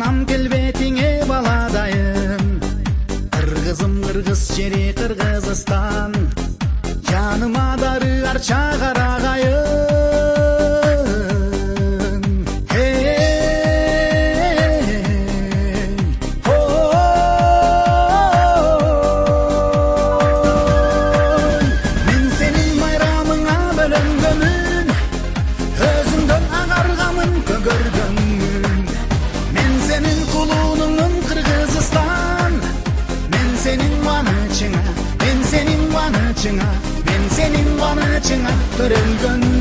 Анам келбетиңе баладайым, кыргызым кыргыз жери Кыргызстан, жаныма дары арча карагайым. Мен сенин майрамыңа бөлөнгөнмүн, өзүңдөн агаргамын көгөргөнмүн. Мен сенин кулунуңмун Кыргызстан, мен сенин кубанычыңа, мен сенин кубанычыңа, мен сенин кубанычыңа төрөлгөнмүн.